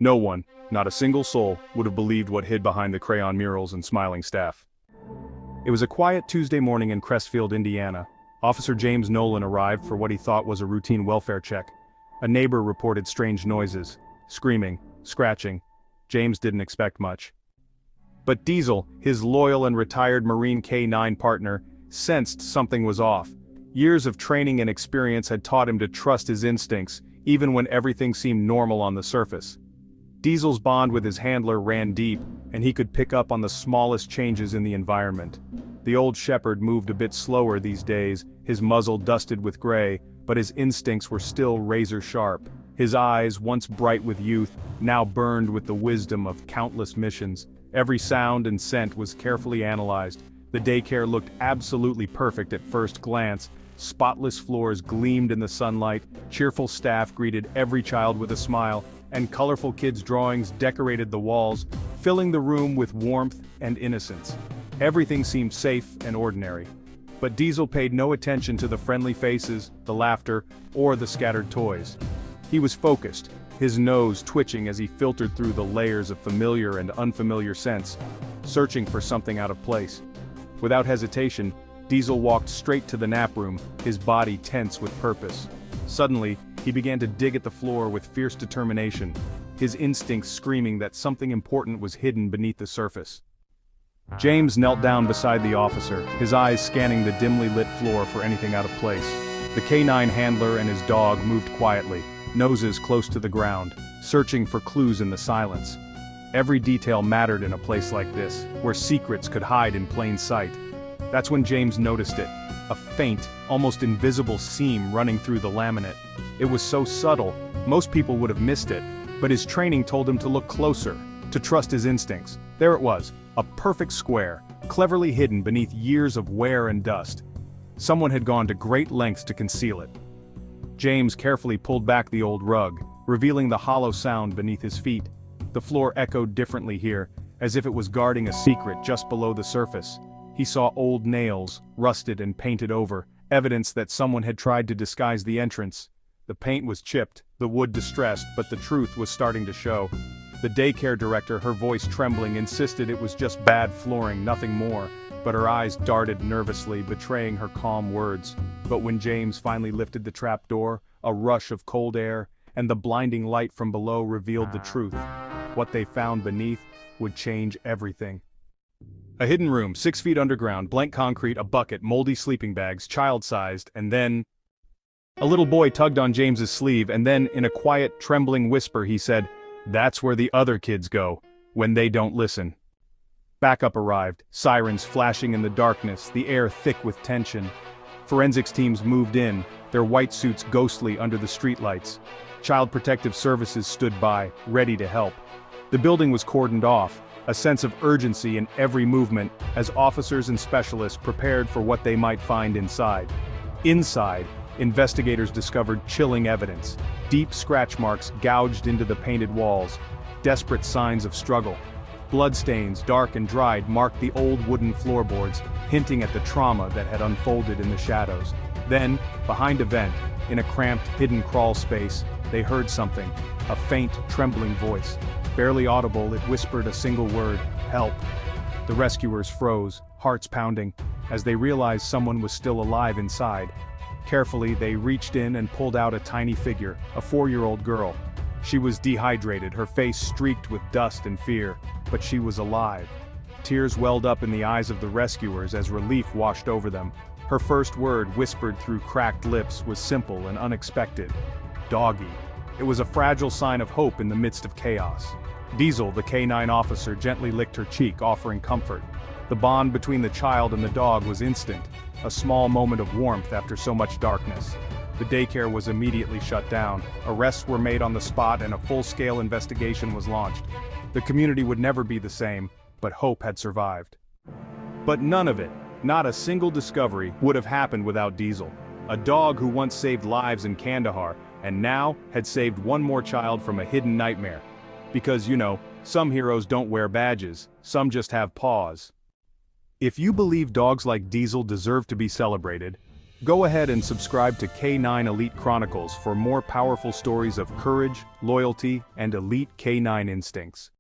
No one, not a single soul, would have believed what hid behind the crayon murals and smiling staff. It was a quiet Tuesday morning in Crestfield, Indiana. Officer James Nolan arrived for what he thought was a routine welfare check. A neighbor reported strange noises, screaming, scratching. James didn't expect much. But Diesel, his loyal and retired Marine K9 partner, sensed something was off. Years of training and experience had taught him to trust his instincts, even when everything seemed normal on the surface. Diesel's bond with his handler ran deep, and he could pick up on the smallest changes in the environment. The old shepherd moved a bit slower these days, his muzzle dusted with gray, but his instincts were still razor-sharp. His eyes, once bright with youth, now burned with the wisdom of countless missions. Every sound and scent was carefully analyzed. The daycare looked absolutely perfect at first glance. Spotless floors gleamed in the sunlight, cheerful staff greeted every child with a smile, and colorful kids' drawings decorated the walls, filling the room with warmth and innocence. Everything seemed safe and ordinary. But Diesel paid no attention to the friendly faces, the laughter, or the scattered toys. He was focused, his nose twitching as he filtered through the layers of familiar and unfamiliar scents, searching for something out of place. Without hesitation, Diesel walked straight to the nap room, his body tense with purpose. Suddenly, he began to dig at the floor with fierce determination, his instincts screaming that something important was hidden beneath the surface. James knelt down beside the officer, his eyes scanning the dimly lit floor for anything out of place. The K9 handler and his dog moved quietly, noses close to the ground, searching for clues in the silence. Every detail mattered in a place like this, where secrets could hide in plain sight. That's when James noticed it, a faint, almost invisible seam running through the laminate. It was so subtle, most people would have missed it, but his training told him to look closer, to trust his instincts. There it was, a perfect square, cleverly hidden beneath years of wear and dust. Someone had gone to great lengths to conceal it. James carefully pulled back the old rug, revealing the hollow sound beneath his feet. The floor echoed differently here, as if it was guarding a secret just below the surface. He saw old nails, rusted and painted over, evidence that someone had tried to disguise the entrance. The paint was chipped, the wood distressed, but the truth was starting to show. The daycare director, her voice trembling, insisted it was just bad flooring, nothing more, but her eyes darted nervously, betraying her calm words. But when James finally lifted the trap door, a rush of cold air, and the blinding light from below revealed the truth. What they found beneath would change everything. A hidden room, 6 feet underground, blank concrete, a bucket, moldy sleeping bags, child-sized, and then... A little boy tugged on James's sleeve, and then, in a quiet, trembling whisper, he said, "That's where the other kids go, when they don't listen." Backup arrived, sirens flashing in the darkness, the air thick with tension. Forensics teams moved in, their white suits ghostly under the streetlights. Child Protective Services stood by, ready to help. The building was cordoned off, a sense of urgency in every movement, as officers and specialists prepared for what they might find inside. Inside, investigators discovered chilling evidence, deep scratch marks gouged into the painted walls, desperate signs of struggle. Bloodstains, dark and dried, marked the old wooden floorboards, hinting at the trauma that had unfolded in the shadows. Then, behind a vent, in a cramped, hidden crawl space, they heard something, a faint, trembling voice. Barely audible, it whispered a single word, "Help." The rescuers froze, hearts pounding, as they realized someone was still alive inside. Carefully, they reached in and pulled out a tiny figure, a 4-year-old girl. She was dehydrated, her face streaked with dust and fear, but she was alive. Tears welled up in the eyes of the rescuers as relief washed over them. Her first word, whispered through cracked lips, was simple and unexpected. "Doggy." It was a fragile sign of hope in the midst of chaos. Diesel, the K9 officer, gently licked her cheek, offering comfort. The bond between the child and the dog was instant, a small moment of warmth after so much darkness. The daycare was immediately shut down, arrests were made on the spot, and a full-scale investigation was launched. The community would never be the same, but hope had survived. But none of it, not a single discovery, would have happened without Diesel. A dog who once saved lives in Kandahar, and now had saved one more child from a hidden nightmare. Because, some heroes don't wear badges, some just have paws. If you believe dogs like Diesel deserve to be celebrated, Go ahead and subscribe to K9 Elite Chronicles for more powerful stories of courage, loyalty, and elite K9 instincts.